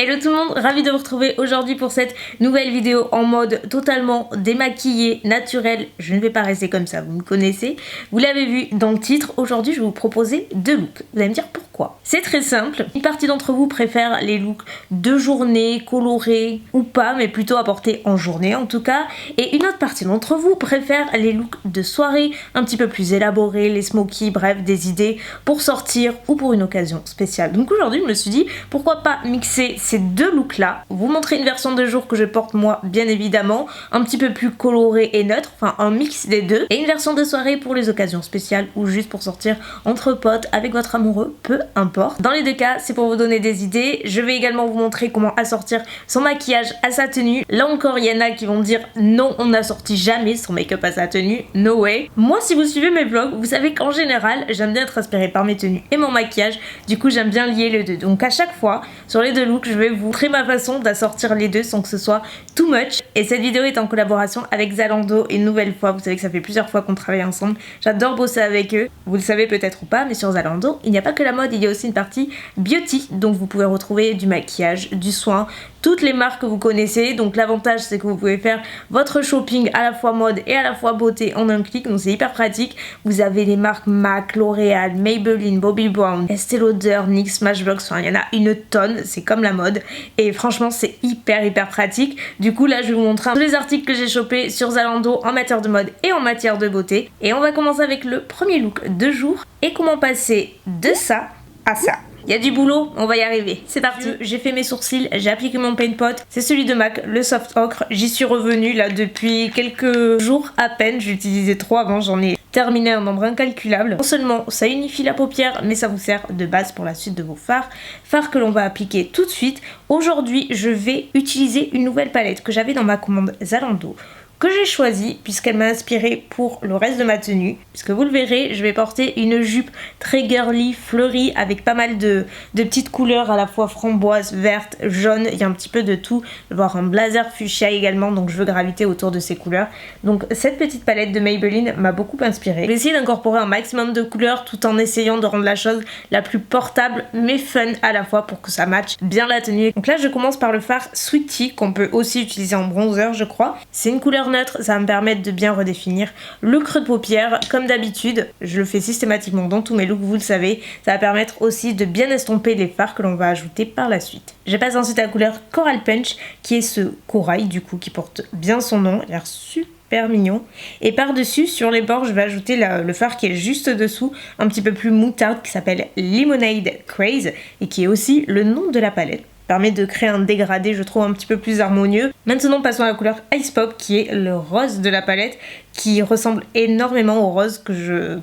Hello tout le monde, ravi de vous retrouver aujourd'hui pour cette nouvelle vidéo en mode totalement démaquillé, naturel. Je ne vais pas rester comme ça, vous me connaissez. Vous l'avez vu dans le titre, aujourd'hui je vais vous proposer deux looks. Vous allez me dire pourquoi. C'est très simple, une partie d'entre vous préfère les looks de journée, colorés ou pas, mais plutôt à porter en journée en tout cas. Et une autre partie d'entre vous préfère les looks de soirée, un petit peu plus élaborés, les smoky, bref, des idées pour sortir ou pour une occasion spéciale. Donc aujourd'hui je me suis dit, pourquoi pas mixer ces deux looks là, vous montrer une version de jour que je porte moi bien évidemment, un petit peu plus colorée et neutre, enfin un mix des deux, et une version de soirée pour les occasions spéciales ou juste pour sortir entre potes avec votre amoureux, peu importe. Dans les deux cas c'est pour vous donner des idées. Je vais également vous montrer comment assortir son maquillage à sa tenue. Là encore il y en a qui vont dire non, on n'assortit jamais son make-up à sa tenue, no way. Moi si vous suivez mes vlogs, vous savez qu'en général j'aime bien être inspirée par mes tenues et mon maquillage, du coup j'aime bien lier les deux. Donc à chaque fois sur les deux looks je vais vous montrer ma façon d'assortir les deux sans que ce soit too much. Et cette vidéo est en collaboration avec Zalando une nouvelle fois. Vous savez que ça fait plusieurs fois qu'on travaille ensemble, j'adore bosser avec eux, vous le savez peut-être ou pas, mais sur Zalando il n'y a pas que la mode, il y a aussi une partie beauty, donc vous pouvez retrouver du maquillage, du soin, toutes les marques que vous connaissez. Donc l'avantage c'est que vous pouvez faire votre shopping à la fois mode et à la fois beauté en un clic, donc c'est hyper pratique. Vous avez les marques MAC, L'Oréal, Maybelline, Bobbi Brown, Estée Lauder, NYX, Smashbox, enfin il y en a une tonne, c'est comme la mode et franchement c'est hyper pratique. Du coup là je vais vous montrer tous les articles que j'ai chopés sur Zalando en matière de mode et en matière de beauté. Et on va commencer avec le premier look de jour et comment passer de ça à ça. Il y a du boulot, on va y arriver. C'est parti. J'ai fait mes sourcils, j'ai appliqué mon paint pot. C'est celui de MAC, le Soft Ocre. J'y suis revenue là depuis quelques jours à peine. J'utilisais trop avant, j'en ai terminé un nombre incalculable. Non seulement ça unifie la paupière, mais ça vous sert de base pour la suite de vos fards. Fards que l'on va appliquer tout de suite. Aujourd'hui, je vais utiliser une nouvelle palette que j'avais dans ma commande Zalando, que j'ai choisi puisqu'elle m'a inspirée pour le reste de ma tenue, puisque vous le verrez je vais porter une jupe très girly, fleurie, avec pas mal de petites couleurs à la fois framboise, verte, jaune, il y a un petit peu de tout. Je vais avoir un blazer fuchsia également, donc je veux graviter autour de ces couleurs. Donc cette petite palette de Maybelline m'a beaucoup inspirée. Je vais essayer d'incorporer un maximum de couleurs tout en essayant de rendre la chose la plus portable mais fun à la fois pour que ça matche bien la tenue. Donc là je commence par le fard Sweet Tea qu'on peut aussi utiliser en bronzer je crois. C'est une couleur neutre, ça va me permettre de bien redéfinir le creux de paupière comme d'habitude. Je le fais systématiquement dans tous mes looks, vous le savez. Ça va permettre aussi de bien estomper les fards que l'on va ajouter par la suite. Je passe ensuite à la couleur Coral Punch qui est ce corail du coup qui porte bien son nom, il a l'air super mignon. Et par dessus sur les bords je vais ajouter le fard qui est juste dessous, un petit peu plus moutarde, qui s'appelle Lemonade Craze et qui est aussi le nom de la palette. Permet de créer un dégradé je trouve un petit peu plus harmonieux. Maintenant passons à la couleur Ice Pop qui est le rose de la palette, qui ressemble énormément au rose que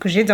j'ai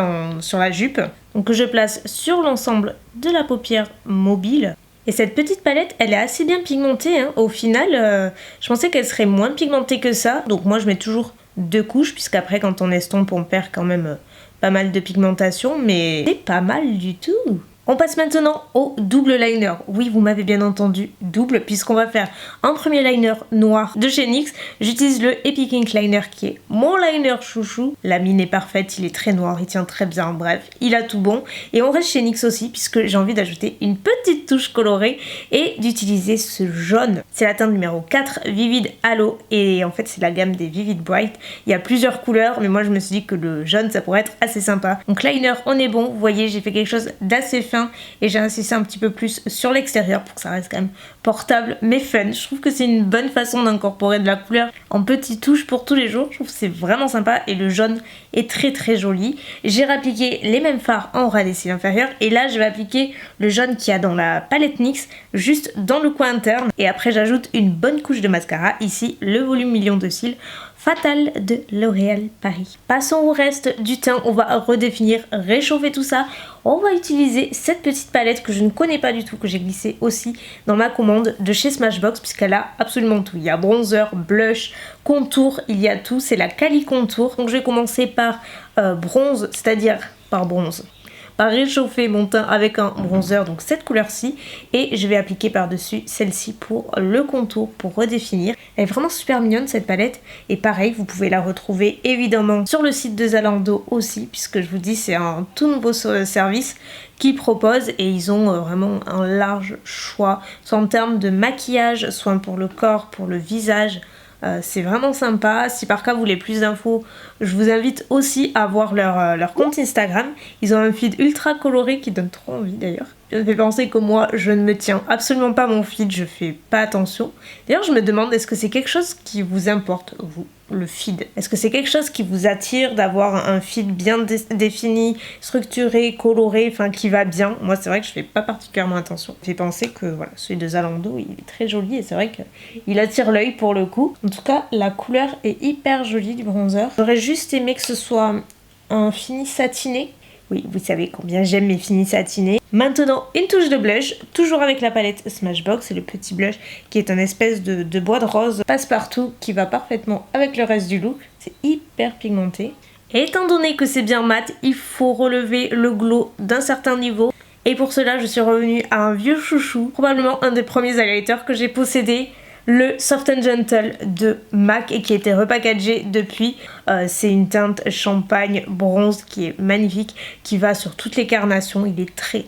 sur la jupe. Donc que je place sur l'ensemble de la paupière mobile. Et cette petite palette elle est assez bien pigmentée hein. Au final je pensais qu'elle serait moins pigmentée que ça, donc moi je mets toujours deux couches puisqu'après quand on estompe on perd quand même pas mal de pigmentation, mais c'est pas mal du tout. On passe maintenant au double liner. Oui, vous m'avez bien entendu, double, puisqu'on va faire un premier liner noir de chez NYX. J'utilise le Epic Ink Liner qui est mon liner chouchou. La mine est parfaite, il est très noir, il tient très bien, bref, il a tout bon. Et on reste chez NYX aussi, puisque j'ai envie d'ajouter une petite touche colorée et d'utiliser ce jaune. C'est la teinte numéro 4, Vivid Halo, et en fait c'est la gamme des Vivid Bright. Il y a plusieurs couleurs, mais moi je me suis dit que le jaune ça pourrait être assez sympa. Donc liner, on est bon, vous voyez j'ai fait quelque chose d'assez fin et j'ai insisté un petit peu plus sur l'extérieur pour que ça reste quand même portable mais fun. Je trouve que c'est une bonne façon d'incorporer de la couleur en petites touches pour tous les jours. Je trouve que c'est vraiment sympa et le jaune est très joli. J'ai réappliqué les mêmes fards en ras des cils inférieurs et là je vais appliquer le jaune qu'il y a dans la palette NYX juste dans le coin interne et après j'ajoute une bonne couche de mascara, ici le volume million de cils Fatal de L'Oréal Paris. Passons au reste du teint, on va redéfinir, réchauffer tout ça. On va utiliser cette petite palette que je ne connais pas du tout, que j'ai glissée aussi dans ma commande de chez Smashbox puisqu'elle a absolument tout. Il y a bronzer, blush, contour, il y a tout, c'est la Cali Contour. Donc je vais commencer par bronze, c'est-à-dire par réchauffer mon teint avec un bronzer, donc cette couleur-ci, et je vais appliquer par-dessus celle-ci pour le contour, pour redéfinir. Elle est vraiment super mignonne cette palette, et pareil, vous pouvez la retrouver évidemment sur le site de Zalando aussi, puisque je vous dis c'est un tout nouveau service qu'ils proposent et ils ont vraiment un large choix, soit en termes de maquillage, soit pour le corps, pour le visage. C'est vraiment sympa. Si par cas vous voulez plus d'infos, je vous invite aussi à voir leur compte Instagram. Ils ont un feed ultra coloré qui donne trop envie d'ailleurs. Ça me fait penser que moi je ne me tiens absolument pas mon feed, je fais pas attention. D'ailleurs je me demande, est-ce que c'est quelque chose qui vous importe, vous, le feed? Est-ce que c'est quelque chose qui vous attire d'avoir un feed bien défini, structuré, coloré, enfin qui va bien? Moi c'est vrai que je fais pas particulièrement attention. Ça me fait penser que voilà, celui de Zalando il est très joli et c'est vrai qu'il attire l'œil pour le coup. En tout cas la couleur est hyper jolie du bronzer. J'aurais juste aimé que ce soit un fini satiné. Oui, vous savez combien j'aime mes finis satinés. Maintenant, une touche de blush, toujours avec la palette Smashbox, c'est le petit blush qui est un espèce de bois de rose passe-partout qui va parfaitement avec le reste du look. C'est hyper pigmenté. Et étant donné que c'est bien mat, il faut relever le glow d'un certain niveau. Et pour cela, je suis revenue à un vieux chouchou, probablement un des premiers highlighters que j'ai possédé, le Soft and Gentle de MAC et qui a été repackagé depuis. C'est une teinte champagne bronze qui est magnifique, qui va sur toutes les carnations. Il est très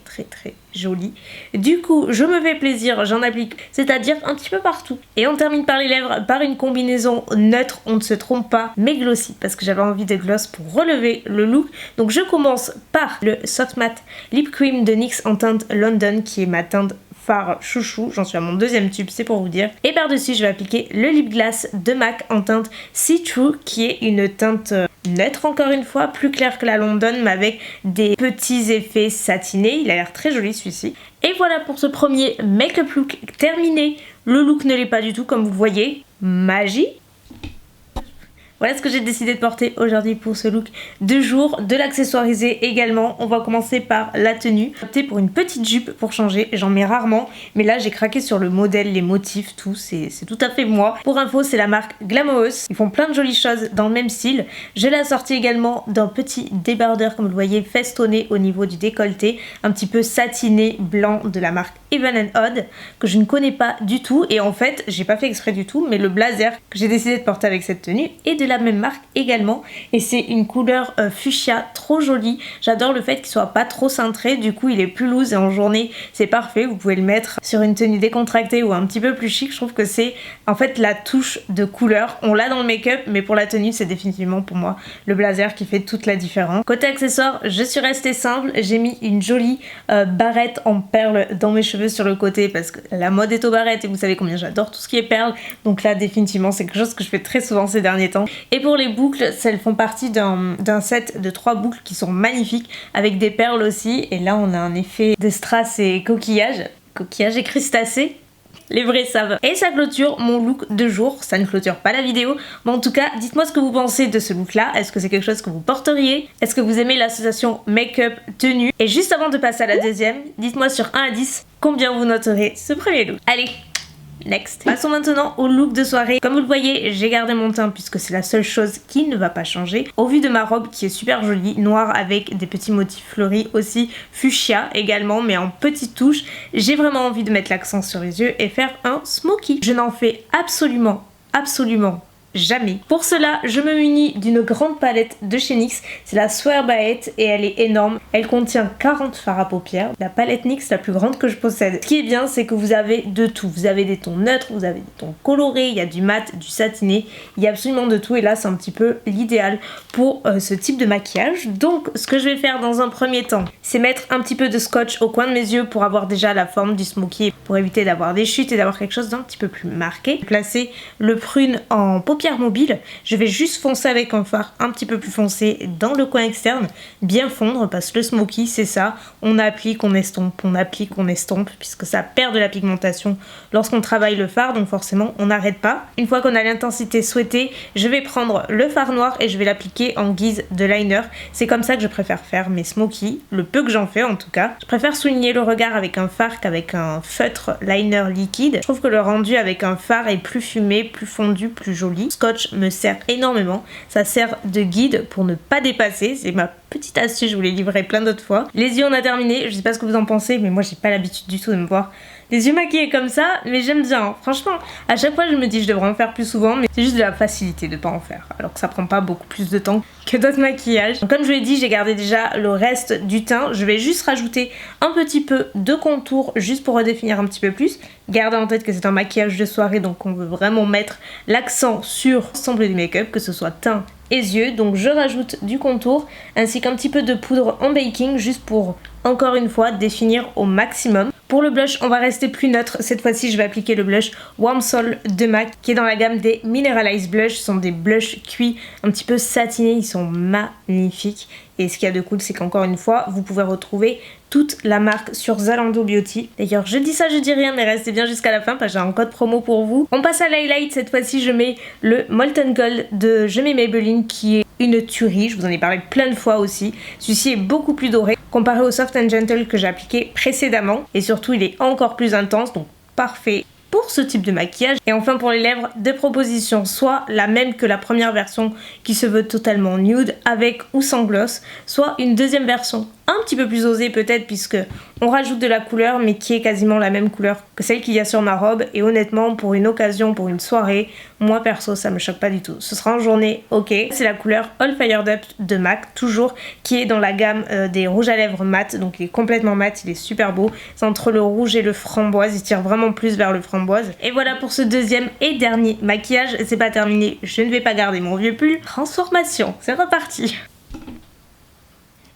joli. Du coup, je me fais plaisir, j'en applique, c'est-à-dire un petit peu partout. Et on termine par les lèvres par une combinaison neutre, on ne se trompe pas, mais glossy, parce que j'avais envie de gloss pour relever le look. Donc je commence par le Soft Matte Lip Cream de NYX en teinte London, qui est ma teinte phare chouchou, j'en suis à mon deuxième tube, c'est pour vous dire. Et par-dessus, je vais appliquer le lip gloss de MAC en teinte See Through, qui est une teinte neutre encore une fois, plus claire que la London, mais avec des petits effets satinés. Il a l'air très joli celui-ci. Et voilà pour ce premier make-up look terminé. Le look ne l'est pas du tout, comme vous le voyez. Magie! Voilà ce que j'ai décidé de porter aujourd'hui pour ce look de jour, de l'accessoiriser également. On va commencer par la tenue. J'ai opté pour une petite jupe pour changer, j'en mets rarement, mais là j'ai craqué sur le modèle, les motifs, tout, c'est tout à fait moi. Pour info, c'est la marque Glamorous, ils font plein de jolies choses dans le même style. Je l'ai assorti également d'un petit débardeur, comme vous le voyez, festonné au niveau du décolleté, un petit peu satiné blanc de la marque Even & Odd, que je ne connais pas du tout, et en fait, j'ai pas fait exprès du tout, mais le blazer que j'ai décidé de porter avec cette tenue est de la même marque également, et c'est une couleur fuchsia trop jolie. J'adore le fait qu'il soit pas trop cintré, du coup il est plus loose et en journée c'est parfait. Vous pouvez le mettre sur une tenue décontractée ou un petit peu plus chic. Je trouve que c'est en fait la touche de couleur. On l'a dans le make-up, mais pour la tenue c'est définitivement pour moi le blazer qui fait toute la différence. Côté accessoires, je suis restée simple, j'ai mis une jolie barrette en perles dans mes cheveux sur le côté parce que la mode est aux barrettes et vous savez combien j'adore tout ce qui est perles, donc là définitivement c'est quelque chose que je fais très souvent ces derniers temps. Et pour les boucles, elles font partie d'un set de 3 boucles qui sont magnifiques avec des perles aussi, et là on a un effet de strass et coquillage et crustacés. Les vrais savent. Et ça clôture mon look de jour. Ça ne clôture pas la vidéo, mais en tout cas dites-moi ce que vous pensez de ce look là. Est-ce que c'est quelque chose que vous porteriez? Est-ce que vous aimez l'association make-up tenue? Et juste avant de passer à la deuxième, dites-moi sur 1 à 10 combien vous noterez ce premier look. Allez, next. Passons maintenant au look de soirée. Comme vous le voyez, j'ai gardé mon teint puisque c'est la seule chose qui ne va pas changer. Au vu de ma robe qui est super jolie, noire avec des petits motifs fleuris, aussi fuchsia également, mais en petites touches, j'ai vraiment envie de mettre l'accent sur les yeux et faire un smoky. Je n'en fais absolument jamais. Pour cela, je me munis d'une grande palette de chez NYX. C'est la Swear by It et elle est énorme. Elle contient 40 fards à paupières. La palette NYX la plus grande que je possède. Ce qui est bien, c'est que vous avez de tout. Vous avez des tons neutres, vous avez des tons colorés, il y a du mat, du satiné. Il y a absolument de tout et là, c'est un petit peu l'idéal pour ce type de maquillage. Donc, ce que je vais faire dans un premier temps, c'est mettre un petit peu de scotch au coin de mes yeux pour avoir déjà la forme du smoky, pour éviter d'avoir des chutes et d'avoir quelque chose d'un petit peu plus marqué. Placer le prune en paupières mobile, je vais juste foncer avec un fard un petit peu plus foncé dans le coin externe, bien fondre parce que le smoky c'est ça, on applique, on estompe, puisque ça perd de la pigmentation lorsqu'on travaille le fard, donc forcément on n'arrête pas. Une fois qu'on a l'intensité souhaitée, je vais prendre le fard noir et je vais l'appliquer en guise de liner. C'est comme ça que je préfère faire mes smoky, le peu que j'en fais en tout cas. Je préfère souligner le regard avec un fard qu'avec un feutre liner liquide. Je trouve que le rendu avec un fard est plus fumé, plus fondu, plus joli. scotch me sert énormément. Ça sert de guide pour ne pas dépasser. C'est ma petite astuce, je vous l'ai livré plein d'autres fois. Les yeux on a terminé, je sais pas ce que vous en pensez, mais moi j'ai pas l'habitude du tout de me voir les yeux maquillés comme ça, mais j'aime bien, hein. Franchement, à chaque fois je me dis je devrais en faire plus souvent, mais c'est juste de la facilité de pas en faire, alors que ça prend pas beaucoup plus de temps que d'autres maquillages. Donc, comme je vous l'ai dit, j'ai gardé déjà le reste du teint, je vais juste rajouter un petit peu de contour juste pour redéfinir un petit peu plus. Gardez en tête que c'est un maquillage de soirée, donc on veut vraiment mettre l'accent sur l'ensemble du make-up, que ce soit teint et yeux. Donc je rajoute du contour ainsi qu'un petit peu de poudre en baking juste pour encore une fois définir au maximum. Pour le blush, on va rester plus neutre. Cette fois-ci, je vais appliquer le blush Warm Soul de MAC qui est dans la gamme des Mineralized Blush. Ce sont des blushs cuits un petit peu satinés, ils sont magnifiques. Et ce qu'il y a de cool, c'est qu'encore une fois, vous pouvez retrouver toute la marque sur Zalando Beauty. D'ailleurs, je dis ça, je dis rien, mais restez bien jusqu'à la fin parce que j'ai un code promo pour vous. On passe à l'highlight. Cette fois-ci, je mets le Molten Gold de Je mets Maybelline qui est une tuerie. Je vous en ai parlé plein de fois aussi. Celui-ci est beaucoup plus doré comparé au Soft and Gentle que j'ai appliqué précédemment. Et surtout, il est encore plus intense, donc parfait pour ce type de maquillage. Et enfin pour les lèvres, deux propositions, soit la même que la première version qui se veut totalement nude avec ou sans gloss, soit une deuxième version un petit peu plus osée peut-être puisque on rajoute de la couleur mais qui est quasiment la même couleur que celle qu'il y a sur ma robe. Et honnêtement pour une occasion, pour une soirée, moi perso ça me choque pas du tout. Ce sera en journée, ok. C'est la couleur All Fired Up de MAC, toujours, qui est dans la gamme des rouges à lèvres mat, donc il est complètement mat, il est super beau. C'est entre le rouge et le framboise, il tire vraiment plus vers le framboise. Et voilà pour ce deuxième et dernier maquillage. C'est pas terminé, je ne vais pas garder mon vieux pull. Transformation, c'est reparti.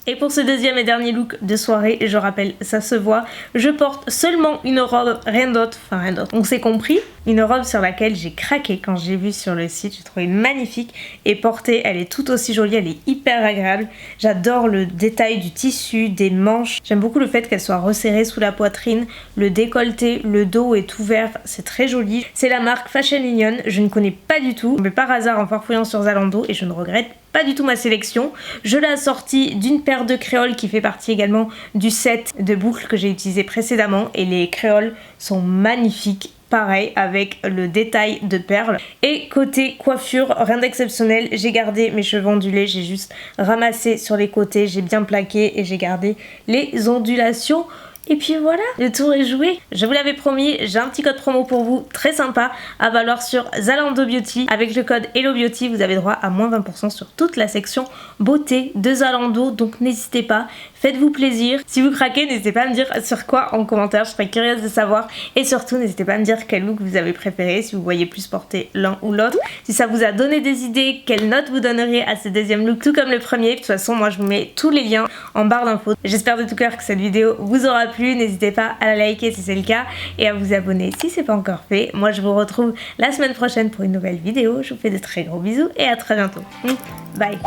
Et pour ce deuxième et dernier look de soirée, je rappelle, ça se voit, je porte seulement une robe, rien d'autre, enfin rien d'autre, on s'est compris, une robe sur laquelle j'ai craqué quand j'ai vu sur le site, j'ai trouvé magnifique et portée, elle est tout aussi jolie, elle est hyper agréable, j'adore le détail du tissu, des manches, j'aime beaucoup le fait qu'elle soit resserrée sous la poitrine, le décolleté, le dos est ouvert, c'est très joli. C'est la marque Fashion Union, je ne connais pas du tout, mais par hasard en farfouillant sur Zalando et je ne regrette pas du tout ma sélection. Je l'ai assortie d'une paire de créoles qui fait partie également du set de boucles que j'ai utilisé précédemment et les créoles sont magnifiques. Pareil avec le détail de perles. Et côté coiffure, rien d'exceptionnel, j'ai gardé mes cheveux ondulés, j'ai juste ramassé sur les côtés, j'ai bien plaqué et j'ai gardé les ondulations. Et puis voilà, le tour est joué. Je vous l'avais promis, j'ai un petit code promo pour vous très sympa à valoir sur Zalando Beauty. Avec le code HelloBeauty, vous avez droit à moins 20% sur toute la section beauté de Zalando. Donc n'hésitez pas, faites-vous plaisir. Si vous craquez, n'hésitez pas à me dire sur quoi en commentaire, je serais curieuse de savoir. Et surtout, n'hésitez pas à me dire quel look vous avez préféré, si vous voyez plus porter l'un ou l'autre. Si ça vous a donné des idées, quelle note vous donneriez à ce deuxième look, tout comme le premier. De toute façon, moi je vous mets tous les liens en barre d'infos. J'espère de tout cœur que cette vidéo vous aura plu. N'hésitez pas à la liker si c'est le cas et à vous abonner si c'est pas encore fait. Moi je vous retrouve la semaine prochaine pour une nouvelle vidéo. Je vous fais de très gros bisous et à très bientôt. Bye.